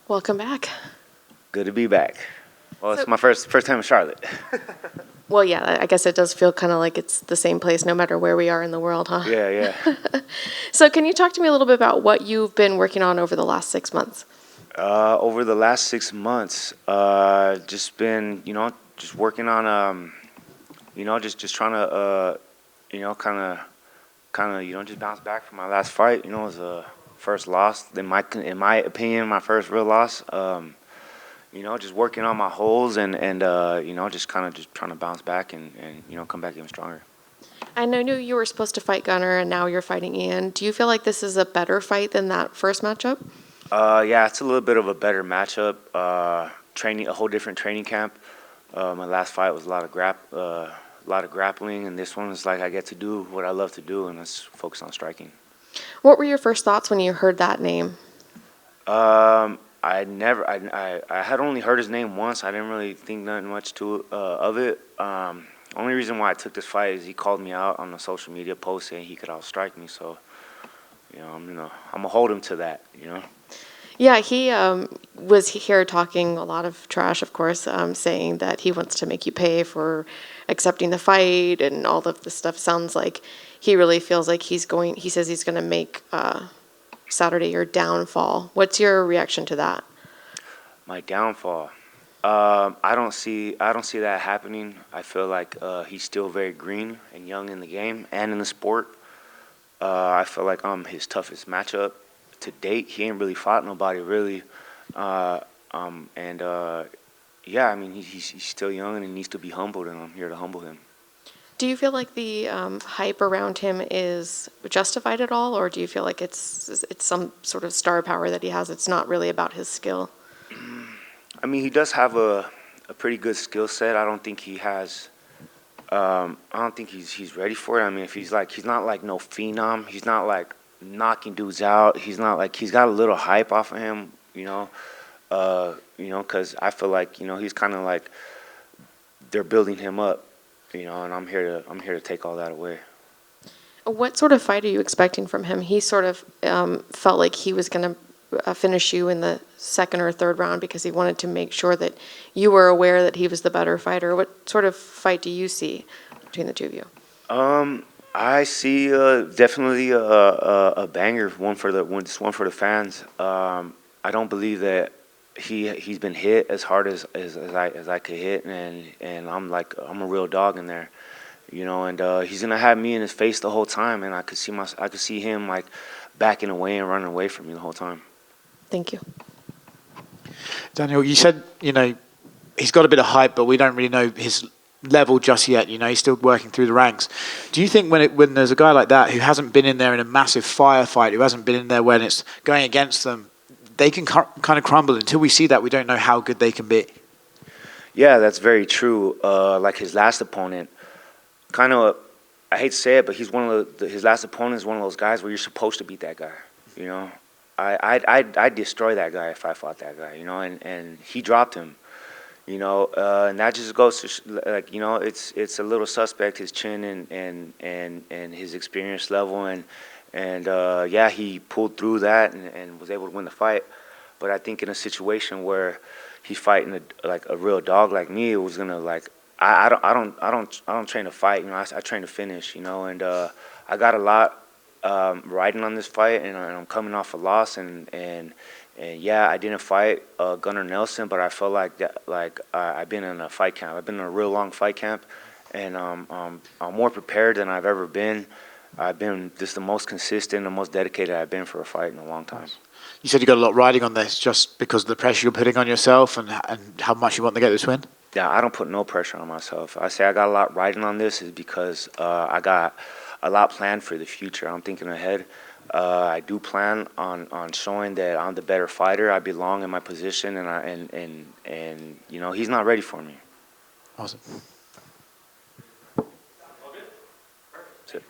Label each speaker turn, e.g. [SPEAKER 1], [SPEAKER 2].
[SPEAKER 1] Welcome back.
[SPEAKER 2] Good to be back. Well,
[SPEAKER 1] So-
[SPEAKER 2] it's my first time in Charlotte.
[SPEAKER 1] Well, yeah, I guess it does feel kind of like it's the same place no matter where we are in the world, huh?
[SPEAKER 2] Yeah.
[SPEAKER 1] So can you talk to me a little bit about what you've been working on over the last 6 months?
[SPEAKER 2] Over the last 6 months, just been, just working on, just trying to, kind of, just bounce back from my last fight. It was a first loss. In my opinion, my first real loss. Just working on my holes and just kind of just trying to bounce back and come back even stronger.
[SPEAKER 1] I know you were supposed to fight Gunnar, and now you're fighting Ian. Do you feel like this is a better fight than that first matchup?
[SPEAKER 2] Yeah, it's a little bit of a better matchup. Training, a whole different training camp. My last fight was a lot of grappling, and this one is like I get to do what I love to do, and let's focus on striking.
[SPEAKER 1] What were your first thoughts when you heard that name?
[SPEAKER 2] I had only heard his name once. I didn't really think nothing much of it. Only reason why I took this fight is he called me out on a social media post saying he could outstrike me. So, I'm gonna hold him to that.
[SPEAKER 1] Yeah, he was here talking a lot of trash, of course, saying that he wants to make you pay for accepting the fight and all of this stuff. Sounds like he really feels like he says he's going to make Saturday your downfall. What's your reaction to that?
[SPEAKER 2] My downfall. I don't see that happening. I feel like he's still very green and young in the game and in the sport. I feel like I'm his toughest matchup to date. He ain't really fought nobody really, yeah. I mean, he's still young and he needs to be humbled, and I'm here to humble him.
[SPEAKER 1] Do you feel like the hype around him is justified at all, or do you feel like it's some sort of star power that he has? It's not really about his skill.
[SPEAKER 2] I mean, he does have a pretty good skill set. I don't think he has. I don't think he's ready for it. I mean, if he's not like no phenom. He's not like knocking dudes out. He's not like he's got a little hype off of him. Because I feel like he's kind of like they're building him up. And I'm here to take all that away.
[SPEAKER 1] What sort of fight are you expecting from him? He sort of felt like he was going to finish you in the second or third round because he wanted to make sure that you were aware that he was the better fighter. What sort of fight do you see between the two of you?
[SPEAKER 2] I see definitely a banger, one for the fans. I don't believe that he's been hit as hard as I could hit, and I'm a real dog in there, and he's gonna have me in his face the whole time, and I could see him like backing away and running away from me the whole time.
[SPEAKER 1] Thank you.
[SPEAKER 3] Daniel, you said, he's got a bit of hype, but we don't really know his level just yet. He's still working through the ranks. Do you think when there's a guy like that who hasn't been in there in a massive firefight, who hasn't been in there when it's going against them, they can kind of crumble? Until we see that, we don't know how good they can be.
[SPEAKER 2] Yeah, that's very true. Like his last opponent, I hate to say it, but he's his last opponent is one of those guys where you're supposed to beat that guy. I'd destroy that guy if I fought that guy. And he dropped him. And that just goes to it's a little suspect, his chin and his experience level, and yeah, he pulled through that and was able to win the fight. But I think in a situation where he's fighting a real dog like me, it was gonna I don't train to fight. I train to finish. And I got a lot riding on this fight, and I'm coming off a loss, and yeah, I didn't fight Gunnar Nelson, but I felt like that. I've been in a fight camp. I've been in a real long fight camp, and I'm more prepared than I've ever been. I've been just the most consistent, the most dedicated I've been for a fight in a long time.
[SPEAKER 3] You said you got a lot riding on this just because of the pressure you're putting on yourself and how much you want to get this win?
[SPEAKER 2] Yeah, I don't put no pressure on myself. I say I got a lot riding on this is because I got a lot planned for the future. I'm thinking ahead. I do plan on showing that I'm the better fighter. I belong in my position, and he's not ready for me.
[SPEAKER 3] Awesome.
[SPEAKER 2] That's it.